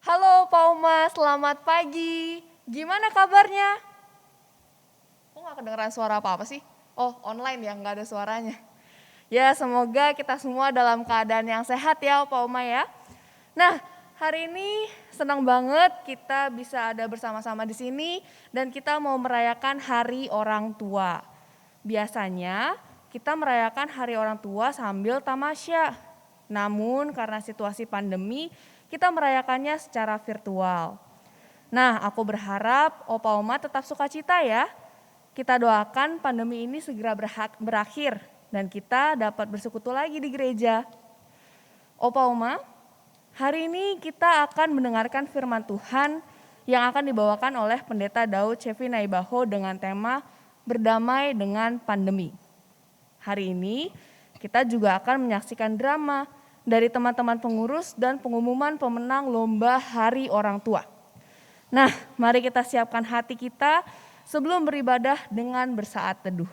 Halo Pak Uma, selamat pagi. Gimana kabarnya? Kok nggak kedengeran suara apa-apa sih? Oh, online ya, nggak ada suaranya. Ya, semoga kita semua dalam keadaan yang sehat ya Pak Uma ya. Nah, hari ini senang banget kita bisa ada bersama-sama di sini dan kita mau merayakan Hari Orang Tua. Biasanya kita merayakan Hari Orang Tua sambil tamasya. Namun karena situasi pandemi, kita merayakannya secara virtual. Nah, aku berharap Opa Oma tetap sukacita ya. Kita doakan pandemi ini segera berakhir dan kita dapat bersekutu lagi di gereja. Opa Oma, hari ini kita akan mendengarkan firman Tuhan yang akan dibawakan oleh Pendeta Daud Cevi Naibaho dengan tema Berdamai dengan Pandemi. Hari ini kita juga akan menyaksikan drama dari teman-teman pengurus dan pengumuman pemenang lomba Hari Orang Tua. Nah, mari kita siapkan hati kita sebelum beribadah dengan bersaat teduh.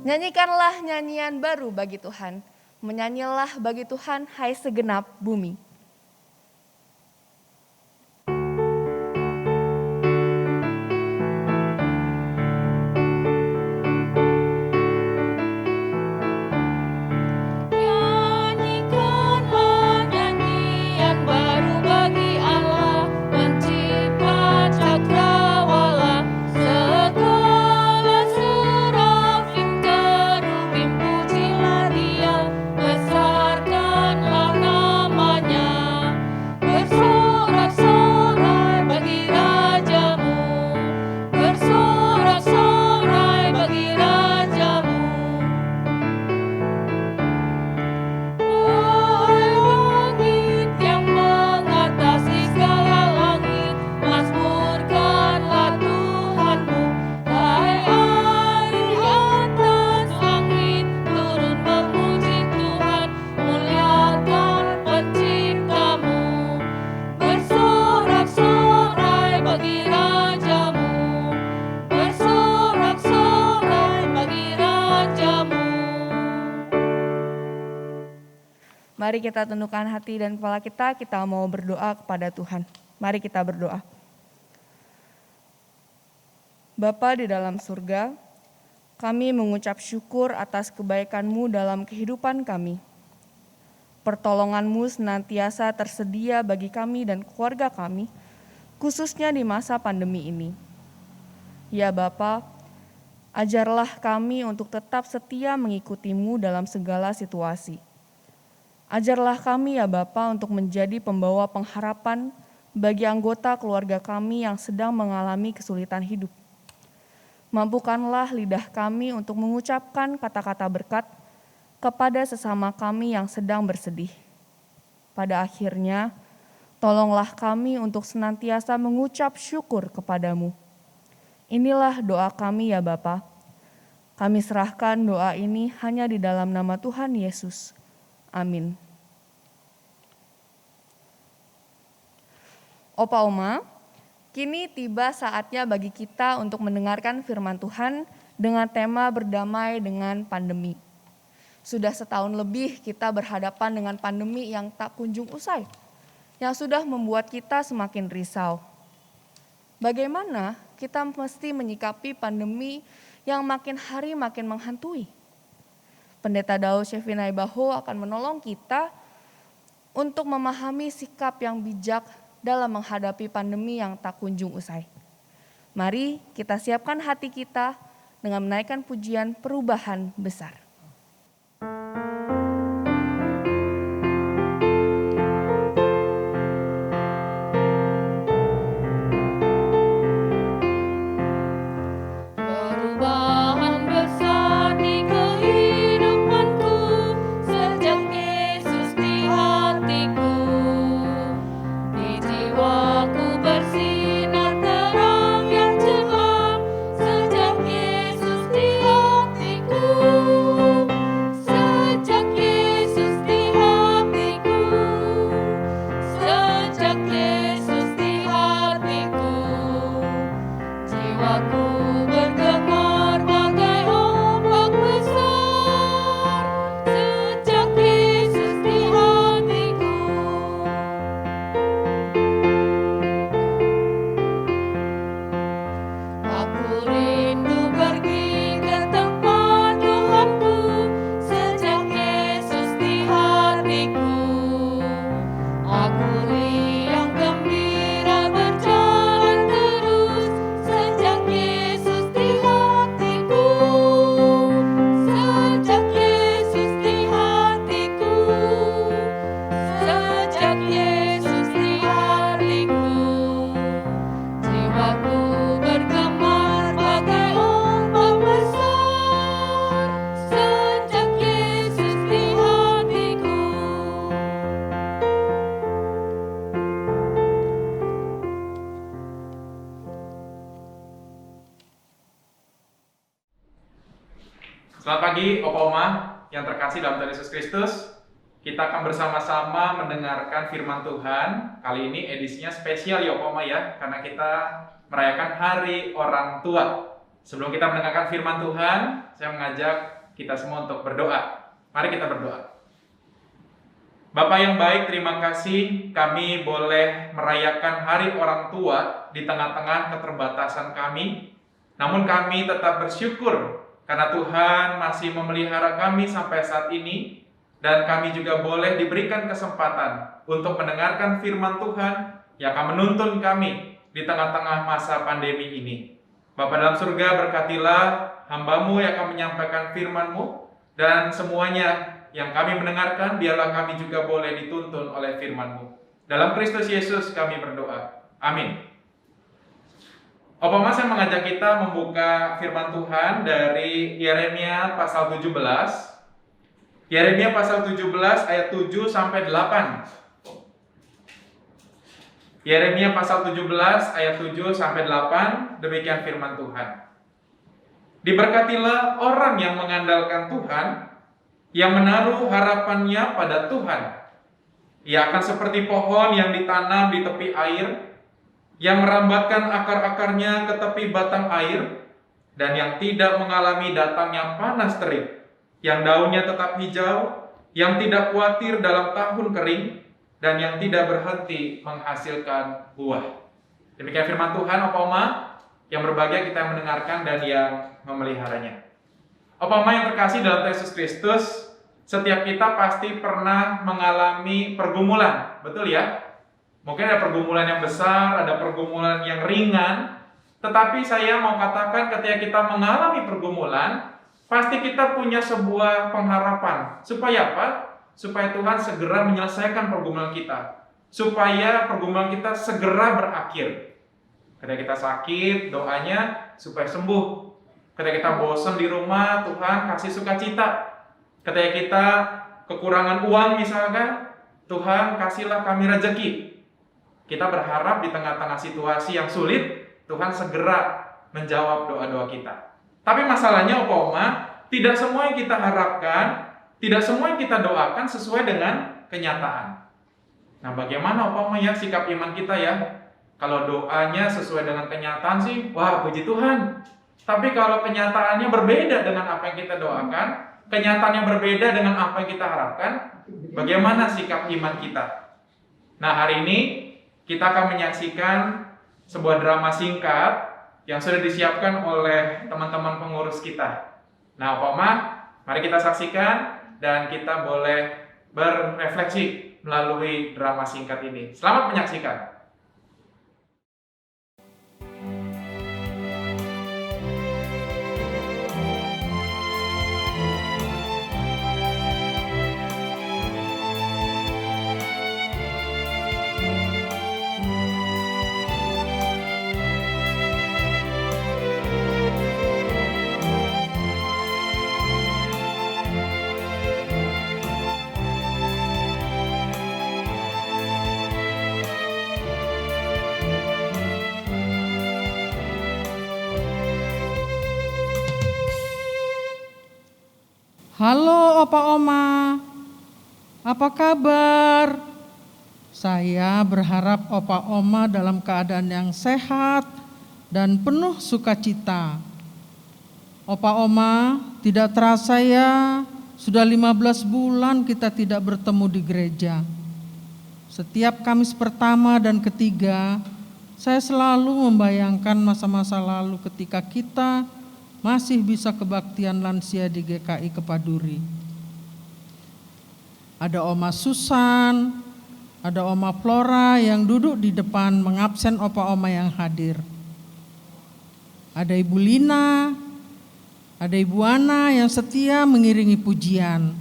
Nyanyikanlah nyanyian baru bagi Tuhan. Menyanyilah bagi Tuhan, hai segenap bumi. Mari kita tundukkan hati dan kepala kita mau berdoa kepada Tuhan. Mari kita berdoa. Bapa di dalam surga, kami mengucap syukur atas kebaikan-Mu dalam kehidupan kami. Pertolongan-Mu senantiasa tersedia bagi kami dan keluarga kami, khususnya di masa pandemi ini. Ya Bapa, ajarlah kami untuk tetap setia mengikuti-Mu dalam segala situasi. Ajarlah kami ya Bapa untuk menjadi pembawa pengharapan bagi anggota keluarga kami yang sedang mengalami kesulitan hidup. Mampukanlah lidah kami untuk mengucapkan kata-kata berkat kepada sesama kami yang sedang bersedih. Pada akhirnya, tolonglah kami untuk senantiasa mengucap syukur kepadamu. Inilah doa kami ya Bapa. Kami serahkan doa ini hanya di dalam nama Tuhan Yesus. Amin. Opa Oma, kini tiba saatnya bagi kita untuk mendengarkan firman Tuhan dengan tema berdamai dengan pandemi. Sudah setahun lebih kita berhadapan dengan pandemi yang tak kunjung usai, yang sudah membuat kita semakin risau. Bagaimana kita mesti menyikapi pandemi yang makin hari makin menghantui? Pendeta Daud Cevi Naibaho akan menolong kita untuk memahami sikap yang bijak dalam menghadapi pandemi yang tak kunjung usai. Mari kita siapkan hati kita dengan menaikkan pujian perubahan besar. Ku Oma yang terkasih dalam Tuhan Yesus Kristus, kita akan bersama-sama mendengarkan firman Tuhan. Kali ini edisinya spesial ya Oma ya, karena kita merayakan Hari Orang Tua. Sebelum kita mendengarkan firman Tuhan, saya mengajak kita semua untuk berdoa. Mari kita berdoa. Bapak yang baik, terima kasih kami boleh merayakan Hari Orang Tua di tengah-tengah keterbatasan kami. Namun kami tetap bersyukur karena Tuhan masih memelihara kami sampai saat ini, dan kami juga boleh diberikan kesempatan untuk mendengarkan firman Tuhan yang akan menuntun kami di tengah-tengah masa pandemi ini. Bapa dalam surga, berkatilah hamba-Mu yang akan menyampaikan firman-Mu, dan semuanya yang kami mendengarkan, biarlah kami juga boleh dituntun oleh firman-Mu. Dalam Kristus Yesus kami berdoa. Amin. Opoma, saya mengajak kita membuka firman Tuhan dari Yeremia pasal 17. Yeremia pasal 17 ayat 7 sampai 8. Yeremia pasal 17 ayat 7 sampai 8, demikian firman Tuhan. Diberkatilah orang yang mengandalkan Tuhan, yang menaruh harapannya pada Tuhan. Ia akan seperti pohon yang ditanam di tepi air, yang merambatkan akar-akarnya ke tepi batang air, dan yang tidak mengalami datangnya panas terik, yang daunnya tetap hijau, yang tidak khawatir dalam tahun kering, dan yang tidak berhenti menghasilkan buah. Demikian firman Tuhan, Opoma, yang berbahagia kita yang mendengarkan dan yang memeliharanya. Opoma yang terkasih dalam Yesus Kristus, setiap kita pasti pernah mengalami pergumulan, betul ya? Mungkin ada pergumulan yang besar, ada pergumulan yang ringan, tetapi saya mau katakan ketika kita mengalami pergumulan, pasti kita punya sebuah pengharapan. Supaya apa? Supaya Tuhan segera menyelesaikan pergumulan kita. Supaya pergumulan kita segera berakhir. Ketika kita sakit, doanya supaya sembuh. Ketika kita bosan di rumah, Tuhan kasih sukacita. Ketika kita kekurangan uang misalkan, Tuhan kasihlah kami rezeki. Kita berharap di tengah-tengah situasi yang sulit, Tuhan segera menjawab doa-doa kita. Tapi masalahnya, Opoma, tidak semua yang kita harapkan, tidak semua yang kita doakan sesuai dengan kenyataan. Nah, bagaimana Opoma ya sikap iman kita ya? Kalau doanya sesuai dengan kenyataan sih, wah puji Tuhan. Tapi kalau kenyataannya berbeda dengan apa yang kita doakan, kenyataannya berbeda dengan apa yang kita harapkan, bagaimana sikap iman kita? Nah, hari ini kita akan menyaksikan sebuah drama singkat yang sudah disiapkan oleh teman-teman pengurus kita. Nah, Opoma, mari kita saksikan dan kita boleh berefleksi melalui drama singkat ini. Selamat menyaksikan. Halo Opa Oma, apa kabar? Saya berharap Opa Oma dalam keadaan yang sehat dan penuh sukacita. Opa Oma, tidak terasa ya, sudah 15 bulan kita tidak bertemu di gereja. Setiap Kamis pertama dan ketiga, saya selalu membayangkan masa-masa lalu ketika kita masih bisa kebaktian lansia di GKI Kepaduri. Ada Oma Susan, ada Oma Flora yang duduk di depan mengabsen Opa Oma yang hadir. Ada Ibu Lina, ada Ibu Ana yang setia mengiringi pujian.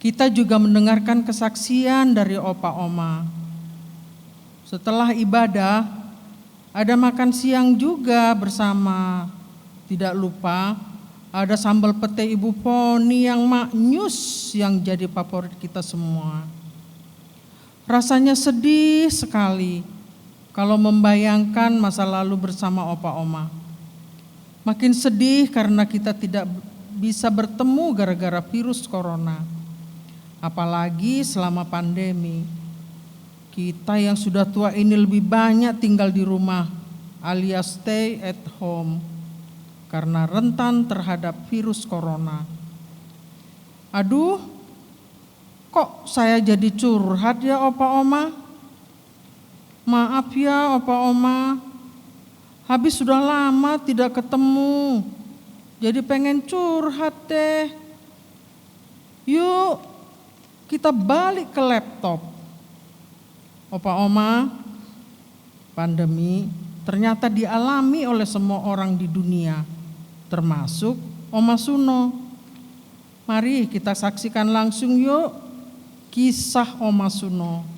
Kita juga mendengarkan kesaksian dari Opa Oma. Setelah ibadah, ada makan siang juga bersama. Tidak lupa ada sambal pete Ibu Poni yang maknyus yang jadi favorit kita semua. Rasanya sedih sekali kalau membayangkan masa lalu bersama Opa Oma. Makin sedih karena kita tidak bisa bertemu gara-gara virus corona. Apalagi selama pandemi. Kita yang sudah tua ini lebih banyak tinggal di rumah alias stay at home karena rentan terhadap virus corona. Aduh, kok saya jadi curhat ya Opa Oma? Maaf ya Opa Oma, habis sudah lama tidak ketemu, jadi pengen curhat deh. Yuk, kita balik ke laptop. Opa Oma, pandemi ternyata dialami oleh semua orang di dunia, termasuk Oma Suno. Mari kita saksikan langsung yuk kisah Oma Suno.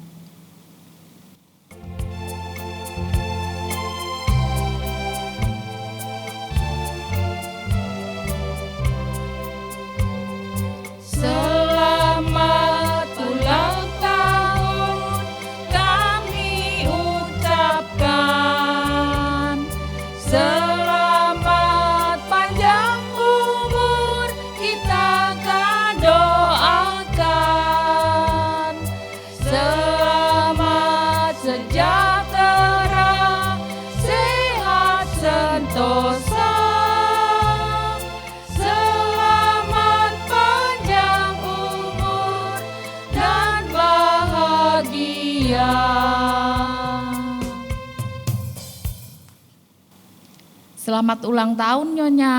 Selamat ulang tahun kami ucapkan. Selamat panjang umur kita doakan. Selamat sejahtera, sehat sentosa. Selamat panjang umur dan bahagia. Selamat ulang tahun Nyonya.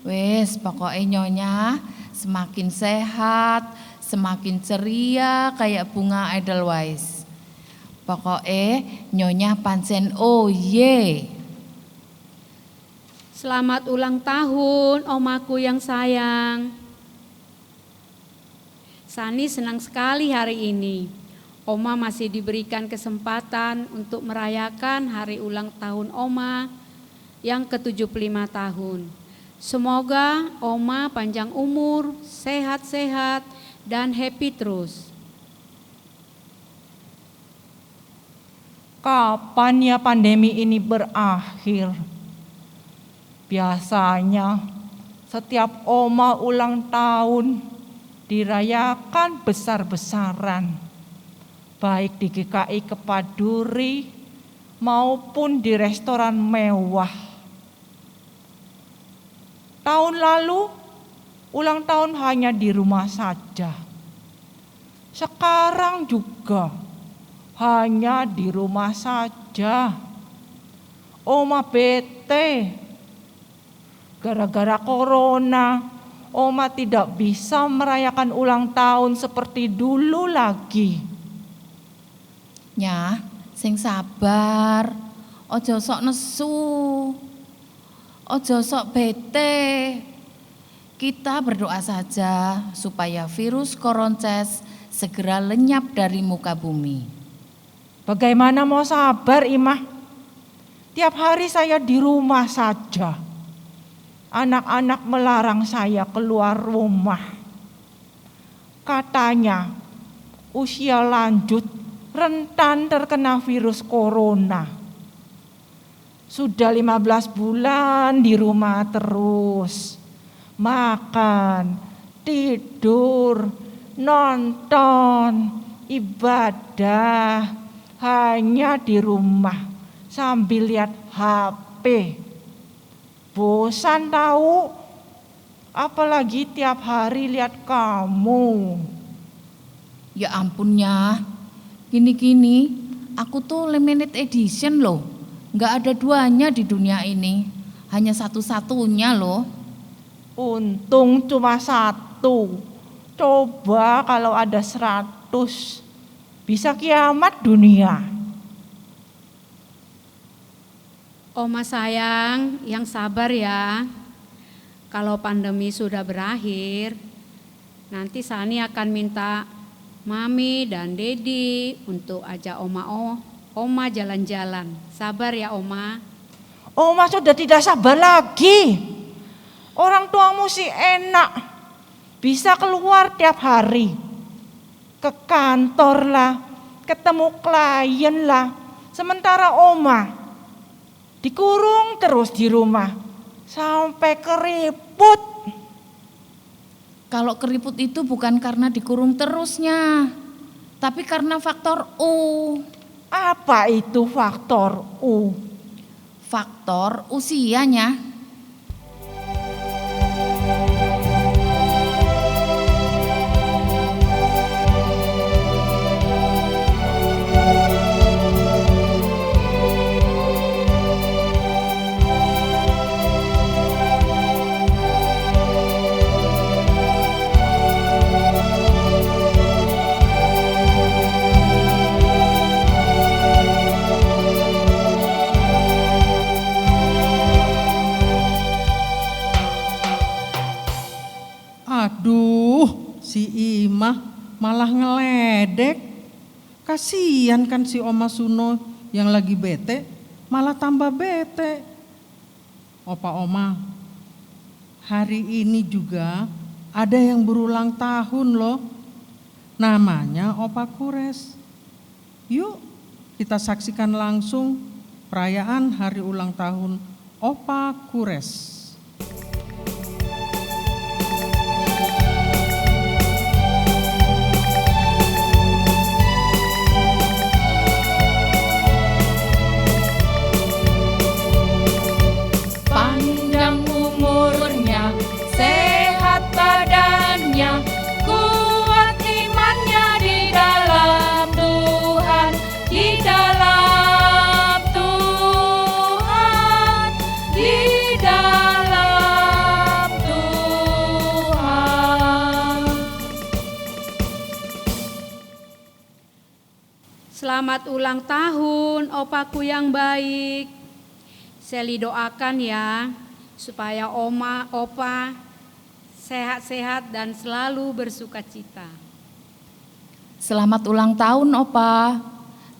Wes, pokoknya Nyonya semakin sehat, semakin ceria kayak bunga Edelweiss. Pokoknya Nyonya pancen ye. Selamat ulang tahun omaku yang sayang. Sani senang sekali hari ini. Oma masih diberikan kesempatan untuk merayakan hari ulang tahun Oma yang ke-75 tahun. Semoga Oma panjang umur, sehat-sehat, dan happy terus. Kapan ya pandemi ini berakhir? Biasanya setiap Oma ulang tahun dirayakan besar-besaran, baik di GKI Kepaduri maupun di restoran mewah. Tahun lalu ulang tahun hanya di rumah saja. Sekarang juga hanya di rumah saja. Oma bete. Gara-gara corona, Oma tidak bisa merayakan ulang tahun seperti dulu lagi. Nya, sing sabar, ojo sok nesu, ojo sok bete. Kita berdoa saja supaya virus koronces segera lenyap dari muka bumi. Bagaimana mau sabar, Imah? Tiap hari saya di rumah saja. Anak-anak melarang saya keluar rumah. Katanya, usia lanjut rentan terkena virus corona. Sudah 15 bulan di rumah terus. Makan, tidur, nonton, ibadah, hanya di rumah sambil lihat HP. Bosan tahu, apalagi tiap hari lihat kamu. Ya ampunnya, gini-gini, aku tuh limited edition loh. Nggak ada duanya di dunia ini, hanya satu-satunya loh. Untung cuma satu. Coba kalau ada 100, bisa kiamat dunia. Oma sayang, yang sabar ya. Kalau pandemi sudah berakhir, nanti Sani akan minta Mami dan Dedi untuk ajak Oma jalan-jalan. Sabar ya Oma. Oma sudah tidak sabar lagi. Orang tuamu sih enak, bisa keluar tiap hari. Ke kantor lah, ketemu klien lah. Sementara Oma dikurung terus di rumah sampai keriput. Kalau keriput itu bukan karena dikurung terusnya, tapi karena faktor U. Apa itu faktor U? Faktor usianya. Aduh, si Imah malah ngeledek. Kasihan kan si Oma Suno yang lagi bete, malah tambah bete. Opa Oma, hari ini juga ada yang berulang tahun loh. Namanya Opa Kures. Yuk kita saksikan langsung perayaan hari ulang tahun Opa Kures. Panjang umurnya, sehat badannya, kuat imannya di dalam Tuhan, di dalam Tuhan, di dalam Tuhan. Selamat ulang tahun opaku yang baik. Seli doakan ya, supaya Oma, Opa sehat-sehat dan selalu bersuka cita. Selamat ulang tahun Opa,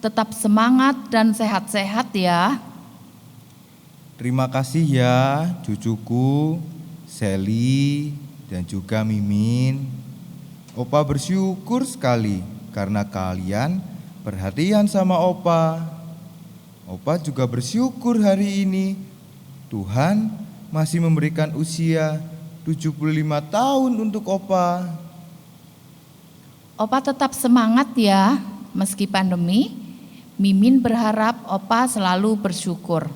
tetap semangat dan sehat-sehat ya. Terima kasih ya cucuku, Seli dan juga Mimin. Opa bersyukur sekali karena kalian perhatian sama Opa. Opa juga bersyukur hari ini Tuhan masih memberikan usia 75 tahun untuk Opa. Opa tetap semangat ya, meski pandemi. Mimin berharap Opa selalu bersyukur.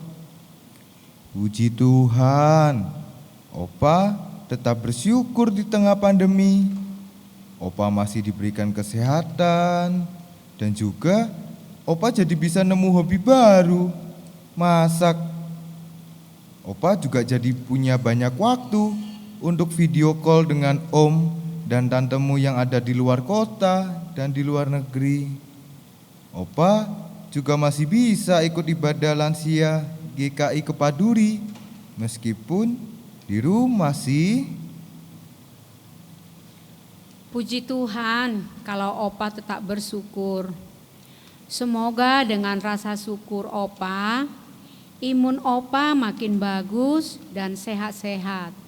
Puji Tuhan, Opa tetap bersyukur di tengah pandemi. Opa masih diberikan kesehatan dan juga Opa jadi bisa nemu hobi baru, masak. Opa juga jadi punya banyak waktu untuk video call dengan om dan tantemu yang ada di luar kota dan di luar negeri. Opa juga masih bisa ikut ibadah lansia GKI Kepaduri, meskipun di rumah sih. Puji Tuhan kalau Opa tetap bersyukur. Semoga dengan rasa syukur Opa, imun Opa makin bagus dan sehat-sehat.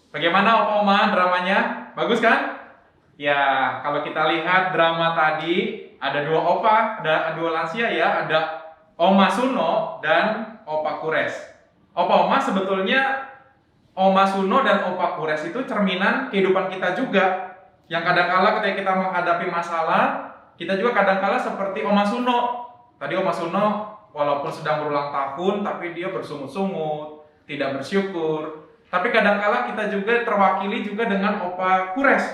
Bagaimana Opa Oma dramanya? Bagus kan? Ya, kalau kita lihat drama tadi ada dua opa, ada dua lansia ya, ada Oma Suno dan Opa Kures. Opa Oma sebetulnya Oma Suno dan Opa Kures itu cerminan kehidupan kita juga. Yang kadangkala ketika kita menghadapi masalah, kita juga kadangkala seperti Oma Suno. Tadi Oma Suno walaupun sedang berulang tahun, tapi dia bersungut-sungut, tidak bersyukur. Tapi kadangkala kita juga terwakili juga dengan Opa Kures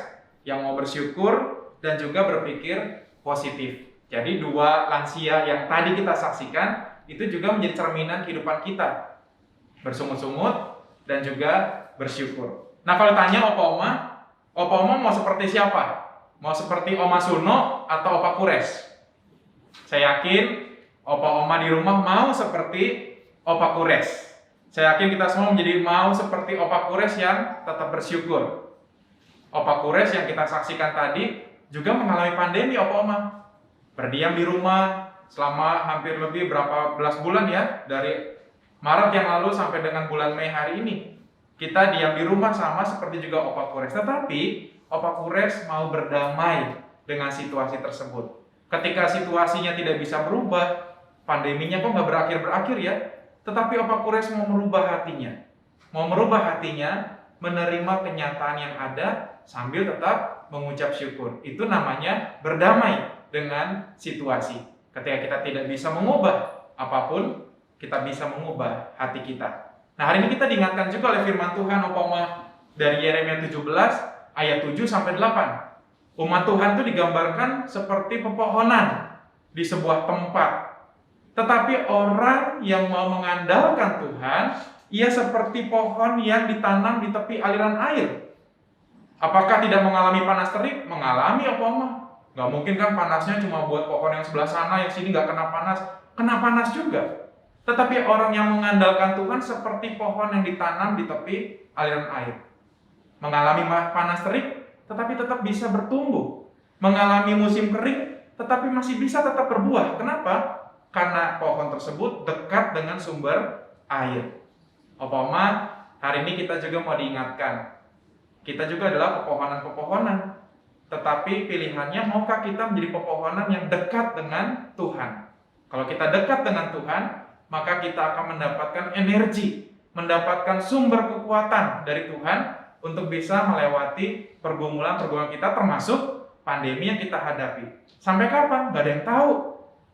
yang mau bersyukur dan juga berpikir positif. Jadi dua lansia yang tadi kita saksikan itu juga menjadi cerminan kehidupan kita. Bersungut-sungut dan juga bersyukur. Nah kalau tanya Opa Oma mau seperti siapa? Mau seperti Oma Suno atau Opa Kures? Saya yakin Opa Oma di rumah mau seperti Opa Kures. Saya yakin kita semua menjadi mau seperti Opa Kures yang tetap bersyukur. Opa Kures yang kita saksikan tadi juga mengalami pandemi Opa Oma. Berdiam di rumah selama hampir lebih berapa belas bulan ya, dari Maret yang lalu sampai dengan bulan Mei hari ini. Kita diam di rumah sama seperti juga Opa Kures. Tetapi Opa Kures mau berdamai dengan situasi tersebut. Ketika situasinya tidak bisa berubah, pandeminya kok nggak berakhir-berakhir ya. Tetapi Opa Kures mau merubah hatinya. Mau merubah hatinya, menerima kenyataan yang ada sambil tetap mengucap syukur. Itu namanya berdamai dengan situasi. Ketika kita tidak bisa mengubah apapun, kita bisa mengubah hati kita. Nah, hari ini kita diingatkan juga oleh firman Tuhan Opa Oma dari Yeremia 17 ayat 7 sampai 8. Umat Tuhan itu digambarkan seperti pepohonan di sebuah tempat. Tetapi orang yang mau mengandalkan Tuhan, ia seperti pohon yang ditanam di tepi aliran air. Apakah tidak mengalami panas terik? Mengalami Opa Oma. Gak mungkin kan panasnya cuma buat pohon yang sebelah sana, yang sini gak kena panas. Kena panas juga. Tetapi orang yang mengandalkan Tuhan seperti pohon yang ditanam di tepi aliran air. Mengalami panas terik, tetapi tetap bisa bertumbuh. Mengalami musim kering, tetapi masih bisa tetap berbuah. Kenapa? Karena pohon tersebut dekat dengan sumber air. Opa Oma, hari ini kita juga mau diingatkan. Kita juga adalah pepohonan-pepohonan. Tetapi pilihannya, maukah kita menjadi pepohonan yang dekat dengan Tuhan? Kalau kita dekat dengan Tuhan, maka kita akan mendapatkan energi, mendapatkan sumber kekuatan dari Tuhan untuk bisa melewati pergumulan-pergumulan kita, termasuk pandemi yang kita hadapi. Sampai kapan? Gak ada yang tahu.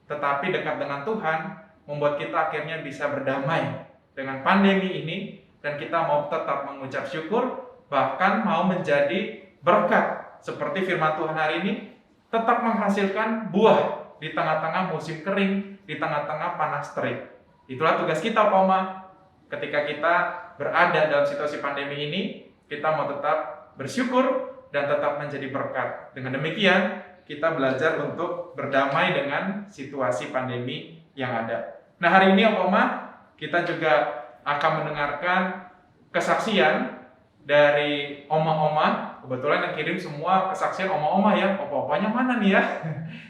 Tetapi dekat dengan Tuhan membuat kita akhirnya bisa berdamai dengan pandemi ini, dan kita mau tetap mengucap syukur, bahkan mau menjadi berkat seperti firman Tuhan hari ini, tetap menghasilkan buah di tengah-tengah musim kering, di tengah-tengah panas terik. Itulah tugas kita, Opa Oma. Ketika kita berada dalam situasi pandemi ini, kita mau tetap bersyukur dan tetap menjadi berkat. Dengan demikian, kita belajar untuk berdamai dengan situasi pandemi yang ada. Nah, hari ini, Opa Oma, kita juga akan mendengarkan kesaksian dari oma-oma. Kebetulan yang kirim semua kesaksian oma-oma ya. Opa-opanya mana nih ya?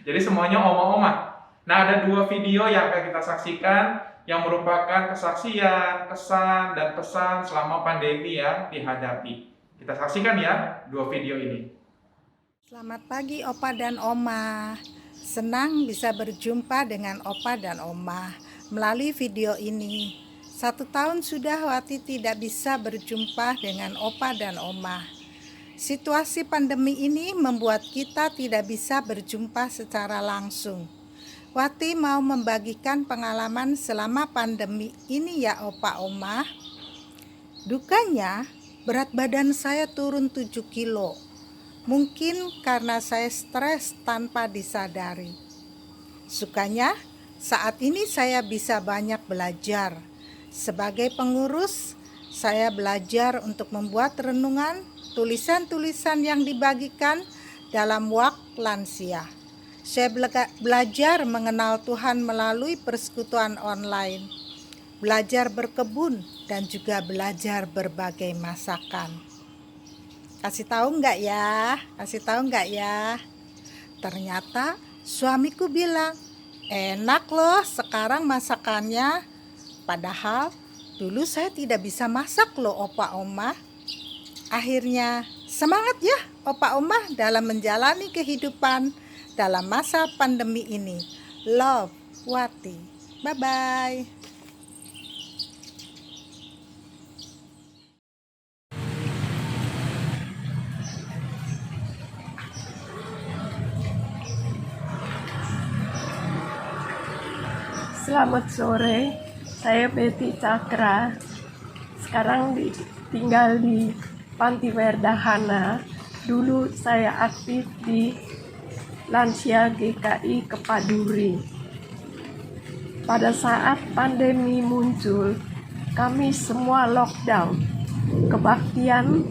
Jadi semuanya oma-oma. Nah, ada 2 video yang akan kita saksikan yang merupakan kesaksian, kesan, dan pesan selama pandemi yang dihadapi. Kita saksikan ya 2 video ini. Selamat pagi Opa dan Oma. Senang bisa berjumpa dengan Opa dan Oma melalui video ini. 1 tahun sudah Wati tidak bisa berjumpa dengan Opa dan Oma. Situasi pandemi ini membuat kita tidak bisa berjumpa secara langsung. Wati mau membagikan pengalaman selama pandemi ini ya Opa Oma. Dukanya, berat badan saya turun 7 kilo. Mungkin karena saya stres tanpa disadari. Sukanya, saat ini saya bisa banyak belajar. Sebagai pengurus, saya belajar untuk membuat renungan, tulisan-tulisan yang dibagikan dalam waktu lansia. Saya belajar mengenal Tuhan melalui persekutuan online, belajar berkebun, dan juga belajar berbagai masakan. Kasih tahu nggak ya? Kasih tahu nggak ya? Ternyata suamiku bilang, enak loh sekarang masakannya. Padahal dulu saya tidak bisa masak loh Opa Oma. Akhirnya semangat ya Opa Oma dalam menjalani kehidupan dalam masa pandemi ini. Love, Wati. Bye-bye. Selamat sore, saya Betty Cakra. Sekarang tinggal di Panti Werdahana. Dulu saya aktif di Lansia GKI Kepaduri. Pada saat pandemi muncul, kami semua lockdown. Kebaktian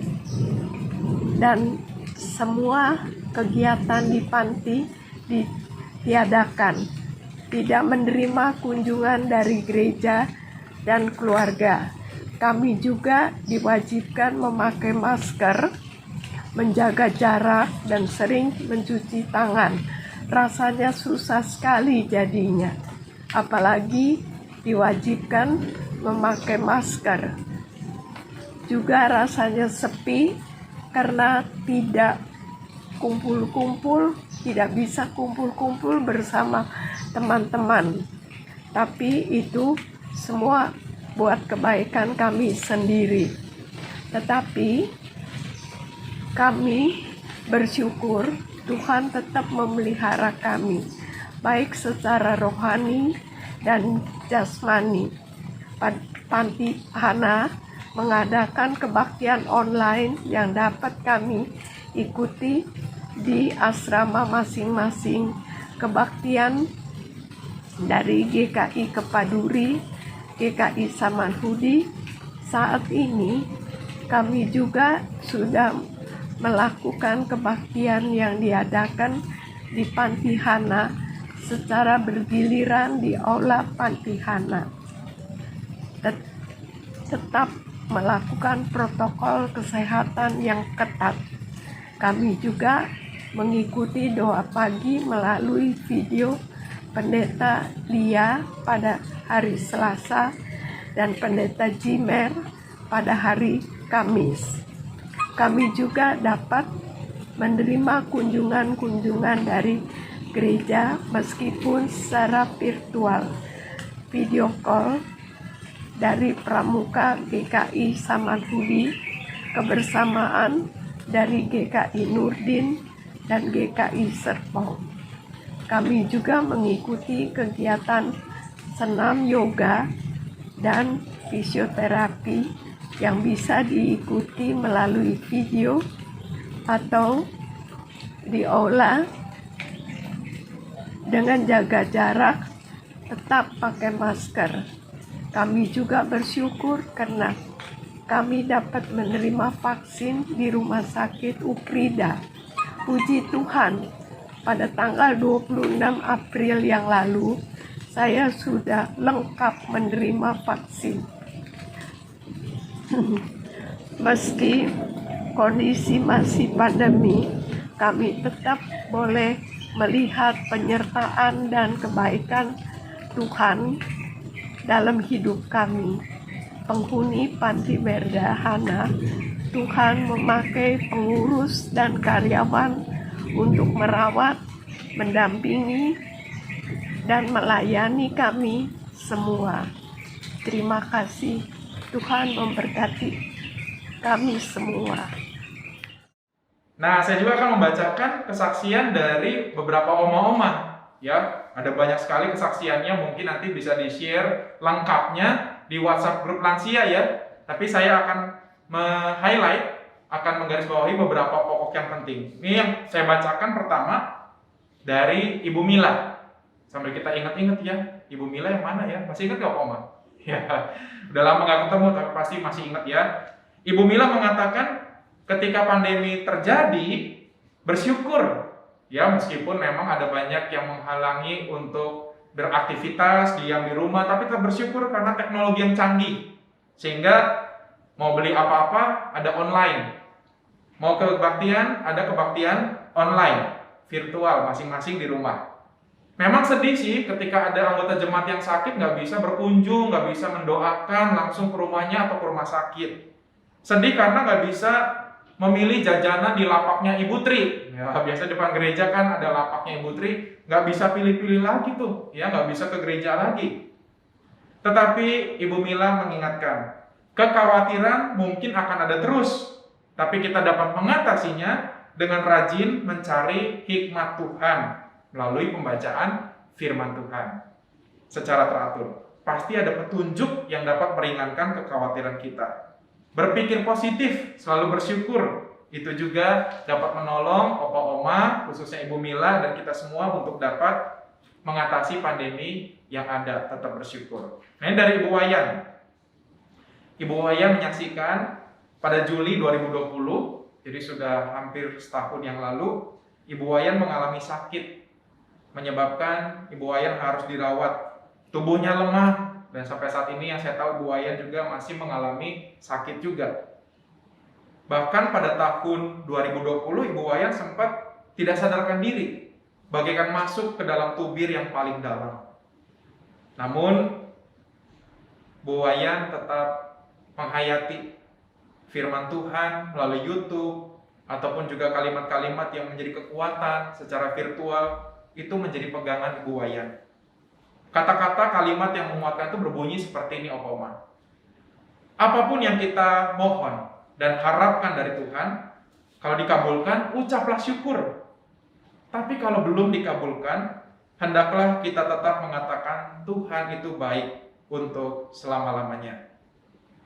dan semua kegiatan di panti ditiadakan. Tidak menerima kunjungan dari gereja dan keluarga. Kami juga diwajibkan memakai masker, menjaga jarak, dan sering mencuci tangan. Rasanya susah sekali jadinya, apalagi diwajibkan memakai masker. Juga rasanya sepi karena tidak kumpul-kumpul, tidak bisa kumpul-kumpul bersama teman-teman. Tapi itu semua buat kebaikan kami sendiri. Tetapi kami bersyukur Tuhan tetap memelihara kami, baik secara rohani dan jasmani. Panti Hana mengadakan kebaktian online yang dapat kami ikuti di asrama masing-masing. Kebaktian dari GKI Kepaduri, GKI Samanhudi. Saat ini kami juga sudah melakukan kebaktian yang diadakan di Panti Hana secara bergiliran di aula Panti Hana. Tetap melakukan protokol kesehatan yang ketat. Kami juga mengikuti doa pagi melalui video Pendeta Lia pada hari Selasa dan Pendeta Jimer pada hari Kamis. Kami juga dapat menerima kunjungan-kunjungan dari gereja meskipun secara virtual. Video call dari Pramuka GKI Samanhudi, kebersamaan dari GKI Nurdin dan GKI Serpong. Kami juga mengikuti kegiatan senam yoga dan fisioterapi yang bisa diikuti melalui video atau di aula dengan jaga jarak, tetap pakai masker. Kami juga bersyukur karena kami dapat menerima vaksin di Rumah Sakit Uprida. Puji Tuhan, pada tanggal 26 April yang lalu, saya sudah lengkap menerima vaksin. Meski kondisi masih pandemi, kami tetap boleh melihat penyertaan dan kebaikan Tuhan dalam hidup kami. Penghuni Panti Werda Hana, Tuhan memakai pengurus dan karyawan untuk merawat, mendampingi, dan melayani kami semua. Terima kasih. Tuhan memberkati kami semua. Nah, saya juga akan membacakan kesaksian dari beberapa oma-oma. Ya, ada banyak sekali kesaksiannya, mungkin nanti bisa di-share lengkapnya di WhatsApp grup lansia ya. Tapi saya akan highlight, akan menggarisbawahi beberapa pokok yang penting. Ini yang saya bacakan pertama dari Ibu Mila. Sambil kita ingat-ingat ya, Ibu Mila yang mana ya? Masih ingat gak Oma? Ya, udah lama gak ketemu tapi pasti masih ingat ya. Ibu Mila mengatakan ketika pandemi terjadi, bersyukur ya, meskipun memang ada banyak yang menghalangi untuk beraktivitas, diam di rumah, tapi tetap bersyukur karena teknologi yang canggih. Sehingga mau beli apa-apa ada online. Mau ke kebaktian, ada kebaktian online, virtual, masing-masing di rumah. Memang sedih sih ketika ada anggota jemaat yang sakit nggak bisa berkunjung, nggak bisa mendoakan langsung ke rumahnya atau ke rumah sakit. Sedih karena nggak bisa memilih jajanan di lapaknya Ibu Tri. Ya, biasa depan gereja kan ada lapaknya Ibu Tri, nggak bisa pilih-pilih lagi tuh, ya nggak bisa ke gereja lagi. Tetapi Ibu Mila mengingatkan, kekhawatiran mungkin akan ada terus, tapi kita dapat mengatasinya dengan rajin mencari hikmat Tuhan melalui pembacaan firman Tuhan secara teratur. Pasti ada petunjuk yang dapat meringankan kekhawatiran kita. Berpikir positif, selalu bersyukur, itu juga dapat menolong opa-oma, khususnya Ibu Mila dan kita semua untuk dapat mengatasi pandemi yang ada, tetap bersyukur. Nah, ini dari Ibu Wayan. Ibu Wayan menyaksikan pada Juli 2020, Jadi sudah hampir setahun yang lalu, Ibu Wayan mengalami sakit, menyebabkan Ibu Wayan harus dirawat. Tubuhnya lemah, dan sampai saat ini yang saya tahu Ibu Wayan juga masih mengalami sakit juga. Bahkan pada tahun 2020 Ibu Wayan sempat tidak sadarkan diri, bagaikan masuk ke dalam tubir yang paling dalam. Namun Bu Wayan tetap menghayati firman Tuhan melalui YouTube ataupun juga kalimat-kalimat yang menjadi kekuatan secara virtual, itu menjadi pegangan Ibu Wayan. Kata-kata kalimat yang menguatkan itu berbunyi seperti ini, Opa Oma. Apapun yang kita mohon dan harapkan dari Tuhan, kalau dikabulkan, ucaplah syukur. Tapi kalau belum dikabulkan, hendaklah kita tetap mengatakan Tuhan itu baik untuk selama-lamanya.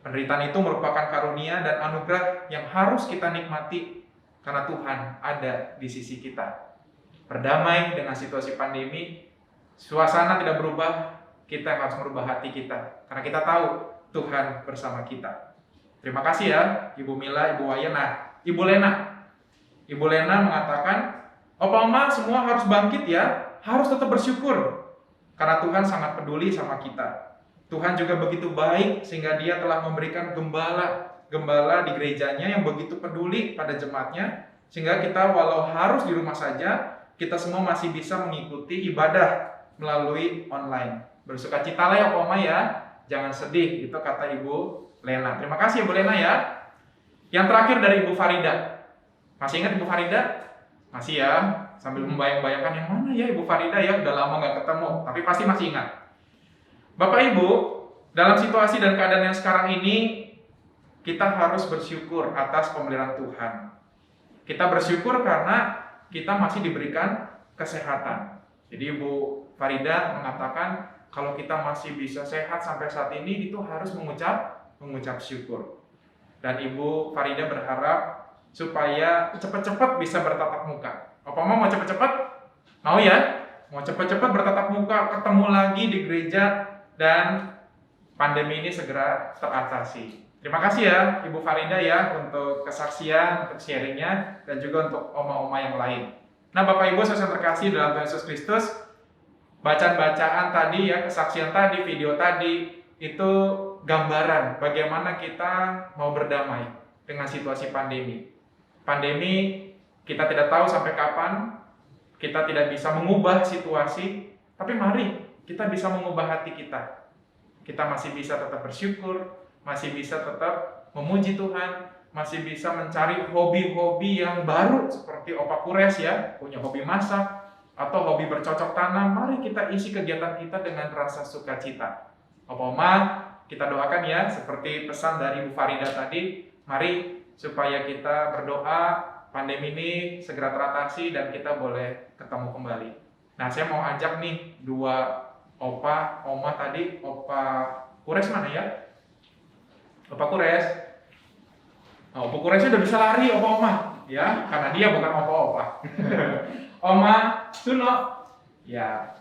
Penderitaan itu merupakan karunia dan anugerah yang harus kita nikmati karena Tuhan ada di sisi kita. Berdamai dengan situasi pandemi, suasana tidak berubah, kita harus merubah hati kita. Karena kita tahu Tuhan bersama kita. Terima kasih ya Ibu Mila, Ibu Wayan. Nah, Ibu Lena mengatakan, Opa Oma semua harus bangkit ya, harus tetap bersyukur. Karena Tuhan sangat peduli sama kita. Tuhan juga begitu baik sehingga Dia telah memberikan gembala di gerejanya yang begitu peduli pada jemaatnya, sehingga kita walau harus di rumah saja, kita semua masih bisa mengikuti ibadah melalui online. Bersukacitalah ya Opa Oma ya, jangan sedih, itu kata Ibu Lena. Terima kasih Ibu Lena ya. Yang terakhir dari Ibu Farida. Masih ingat Ibu Farida? Masih ya, sambil membayang-bayangkan yang mana ya Ibu Farida ya, udah lama nggak ketemu, tapi pasti masih ingat. Bapak Ibu, dalam situasi dan keadaan yang sekarang ini, kita harus bersyukur atas pemeliharaan Tuhan. Kita bersyukur karena kita masih diberikan kesehatan. Jadi Ibu Farida mengatakan, kalau kita masih bisa sehat sampai saat ini, itu harus mengucap syukur. Dan Ibu Farida berharap supaya cepat-cepat bisa bertatap muka. Opa mau cepat-cepat? Mau ya? Mau cepat-cepat bertatap muka, ketemu lagi di gereja, dan pandemi ini segera teratasi. Terima kasih ya Ibu Farida ya untuk kesaksian, untuk sharingnya, dan juga untuk oma-oma yang lain. Nah Bapak Ibu saudara terkasih dalam Tuhan Yesus Kristus, bacaan-bacaan tadi ya, kesaksian tadi, video tadi, itu gambaran bagaimana kita mau berdamai dengan situasi pandemi. Pandemi kita tidak tahu sampai kapan, kita tidak bisa mengubah situasi, tapi mari kita bisa mengubah hati kita. Kita masih bisa tetap bersyukur, masih bisa tetap memuji Tuhan, masih bisa mencari hobi-hobi yang baru seperti Opa Kures ya, punya hobi masak atau hobi bercocok tanam. Mari kita isi kegiatan kita dengan rasa sukacita. Opa Oma, kita doakan ya seperti pesan dari Ibu Farida tadi, mari supaya kita berdoa pandemi ini segera teratasi dan kita boleh ketemu kembali. Nah, saya mau ajak nih dua Opa, Oma tadi, Opa Kures mana ya? Opa Kures. Nah, Opa Kuresnya udah bisa lari, Opa Oma, ya, karena dia bukan Opa-Opa. Oma Suno, ya.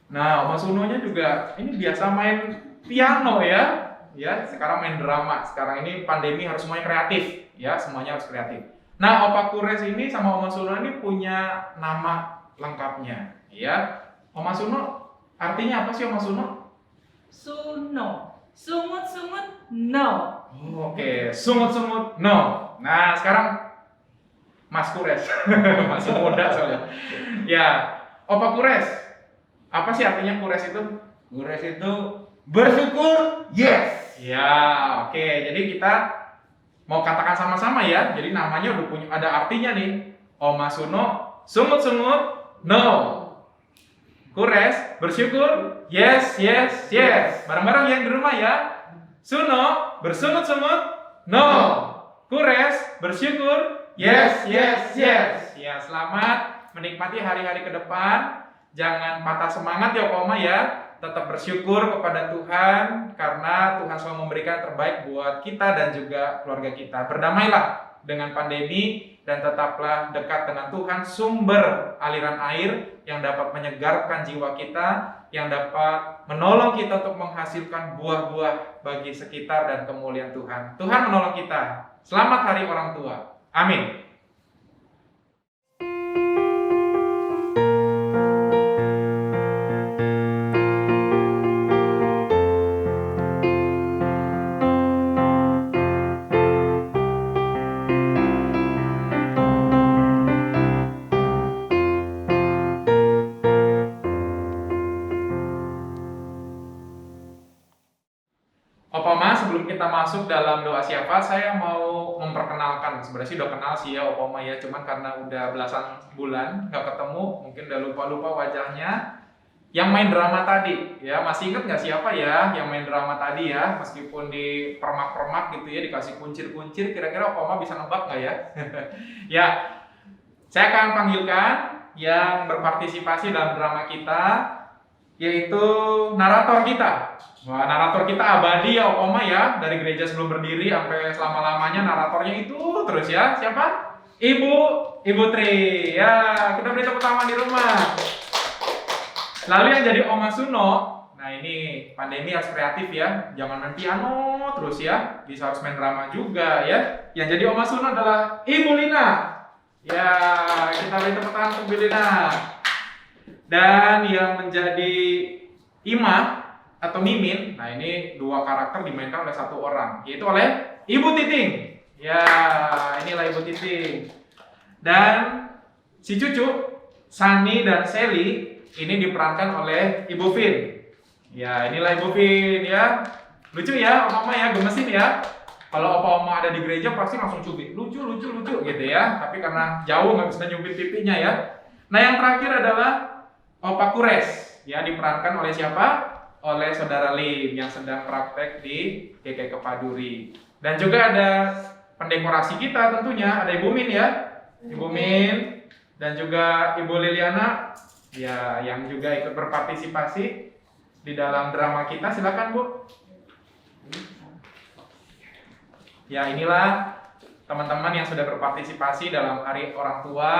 Nah, Oma Sunonya juga ini biasa main piano ya. Ya, sekarang main drama. Sekarang ini pandemi harus semuanya kreatif, ya, semuanya harus kreatif. Nah, Opa Kures ini sama Oma Suno ini punya nama lengkapnya, ya. Oma Suno, artinya apa sih Oma Suno? Suno. Sungut-sungut, no. Oke, sungut-sungut, no. Nah, sekarang Mas Kures, masih muda soalnya. Ya, Opa Kures, apa sih artinya Kures itu? Kures itu bersyukur, yes. Ya, oke. Jadi kita mau katakan sama-sama ya. Jadi namanya udah punya ada artinya nih. Oma Suno, sungut-sungut, no. Kures, bersyukur, yes, yes, yes. Bareng-bareng yang di rumah ya. Suno, bersungut-sungut, no. Kures, bersyukur, yes, yes, yes. Ya, selamat menikmati hari-hari ke depan. Jangan patah semangat ya Oma ya. Tetap bersyukur kepada Tuhan karena Tuhan selalu memberikan terbaik buat kita dan juga keluarga kita. Berdamailah dengan pandemi dan tetaplah dekat dengan Tuhan, sumber aliran air yang dapat menyegarkan jiwa kita, yang dapat menolong kita untuk menghasilkan buah-buah bagi sekitar dan kemuliaan Tuhan. Tuhan menolong kita. Selamat Hari Orang Tua. Amin. Opa Ma, sebelum kita masuk dalam doa syafaat, saya mau memperkenalkan. Sebenarnya sih udah kenal sih ya Opa Ma ya, cuman karena udah belasan bulan nggak ketemu, mungkin udah lupa-lupa wajahnya. Yang main drama tadi, ya masih inget nggak siapa ya yang main drama tadi ya? Meskipun di permak-permak gitu ya, dikasih kuncir-kuncir, kira-kira Opa Ma bisa nebak nggak ya? Ya, saya akan panggilkan yang berpartisipasi dalam drama kita, yaitu narator kita. Wah, narator kita abadi ya Oma ya, dari gereja sebelum berdiri sampai selama-lamanya naratornya itu terus ya. Siapa? Ibu Tri. Ya, kita beri tepuk tangan di rumah. Lalu yang jadi Oma Suno, nah ini pandemi harus kreatif ya, jangan main piano terus ya, bisa harus main drama juga ya. Yang jadi Oma Suno adalah Ibu Lina. Ya, kita beri tepuk tangan untuk Ibu Lina. Dan yang menjadi Ima atau Mimin, nah ini dua karakter dimainkan oleh satu orang, yaitu oleh Ibu Titing. Ya, inilah Ibu Titing. Dan si cucu, Sani dan Sally, ini diperankan oleh Ibu Vin. Ya, inilah Ibu Vin ya. Lucu ya, Oma ya, gemesin ya. Kalau Oma ada di gereja pasti langsung cubit, lucu gitu ya. Tapi karena jauh nggak bisa nyubit pipinya ya. Nah yang terakhir adalah Opa Kures, ya diperankan oleh siapa? Oleh Saudara Lim yang sedang praktek di GKI Kepaduri. Dan juga ada pendekorasi kita tentunya, ada Ibu Min ya, Ibu Min dan juga Ibu Liliana ya yang juga ikut berpartisipasi di dalam drama kita. Silakan Bu. Ya inilah teman-teman yang sudah berpartisipasi dalam Hari Orang Tua,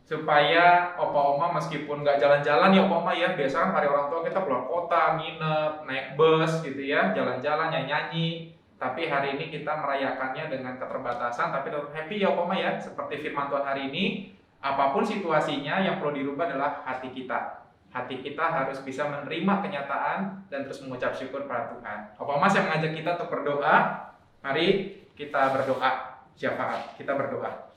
supaya Opa Oma meskipun nggak jalan-jalan ya Opa Oma ya, biasa kan Hari Orang Tua kita keluar kota, nginep, naik bus gitu ya, jalan-jalan, nyanyi-nyanyi. Tapi hari ini kita merayakannya dengan keterbatasan, tapi tetap happy ya Opa Oma ya. Seperti firman Tuhan hari ini, apapun situasinya yang perlu dirubah adalah hati kita. Hati kita harus bisa menerima kenyataan dan terus mengucap syukur pada Tuhan. Opa Oma saya mengajak kita untuk berdoa. Mari kita berdoa, syafaat, kita berdoa.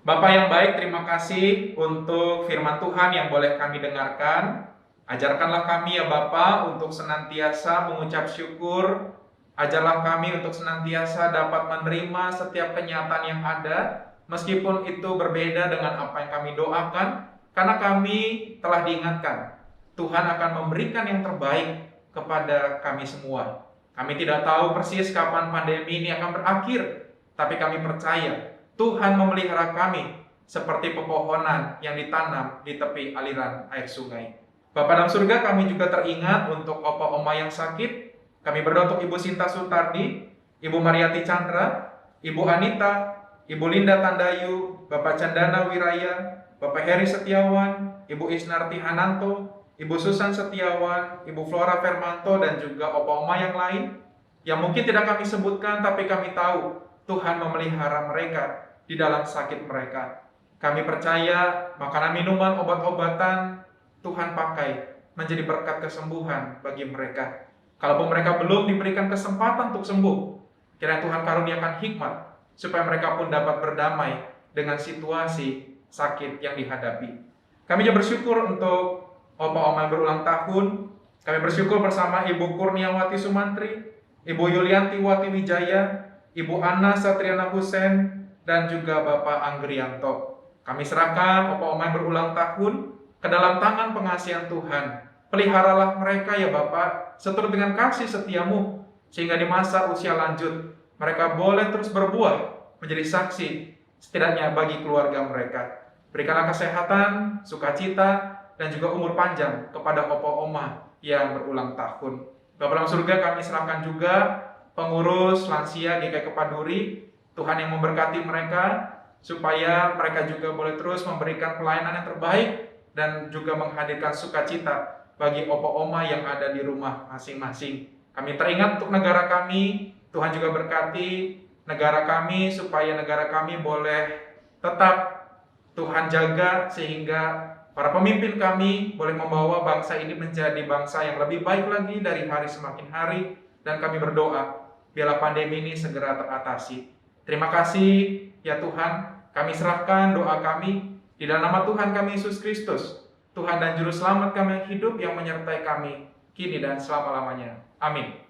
Bapak yang baik, terima kasih untuk firman Tuhan yang boleh kami dengarkan. Ajarkanlah kami ya Bapa untuk senantiasa mengucap syukur. Ajarlah kami untuk senantiasa dapat menerima setiap kenyataan yang ada, meskipun itu berbeda dengan apa yang kami doakan, karena kami telah diingatkan, Tuhan akan memberikan yang terbaik kepada kami semua. Kami tidak tahu persis kapan pandemi ini akan berakhir, tapi kami percaya Tuhan memelihara kami seperti pepohonan yang ditanam di tepi aliran air sungai. Bapa dalam surga, kami juga teringat untuk Opa Oma yang sakit. Kami berdoa untuk Ibu Sinta Sutardi, Ibu Mariati Chandra, Ibu Anita, Ibu Linda Tandayu, Bapak Candana Wiraya, Bapak Heri Setiawan, Ibu Isnarti Hananto, Ibu Susan Setiawan, Ibu Flora Fermanto, dan juga Opa Oma yang lain yang mungkin tidak kami sebutkan, tapi kami tahu Tuhan memelihara mereka di dalam sakit mereka. Kami percaya makanan, minuman, obat-obatan Tuhan pakai menjadi berkat kesembuhan bagi mereka. Kalaupun mereka belum diberikan kesempatan untuk sembuh, kiranya Tuhan karuniakan hikmat supaya mereka pun dapat berdamai dengan situasi sakit yang dihadapi. Kami juga bersyukur untuk Opa Oma yang berulang tahun. Kami bersyukur bersama Ibu Kurniawati Sumantri, Ibu Yulianti Wati Wijaya, Ibu Anna Satriana Husen, dan juga Bapak Anggrianto. Kami serahkan Opa Oma yang berulang tahun ke dalam tangan pengasihan Tuhan. Peliharalah mereka ya Bapak, seturut dengan kasih setiamu, sehingga di masa usia lanjut, mereka boleh terus berbuah menjadi saksi, setidaknya bagi keluarga mereka. Berikanlah kesehatan, sukacita, dan juga umur panjang kepada Opa Oma yang berulang tahun. Bapak dalam surga, kami serahkan juga pengurus lansia GKI Kepaduri, Tuhan yang memberkati mereka, supaya mereka juga boleh terus memberikan pelayanan yang terbaik, dan juga menghadirkan sukacita bagi Opa Oma yang ada di rumah masing-masing. Kami teringat untuk negara kami, Tuhan juga berkati negara kami, supaya negara kami boleh tetap Tuhan jaga, sehingga para pemimpin kami boleh membawa bangsa ini menjadi bangsa yang lebih baik lagi dari hari semakin hari. Dan kami berdoa, biarlah pandemi ini segera teratasi. Terima kasih ya Tuhan, kami serahkan doa kami di dalam nama Tuhan kami Yesus Kristus, Tuhan dan Juru Selamat kami yang hidup, yang menyertai kami kini dan selama-lamanya. Amin.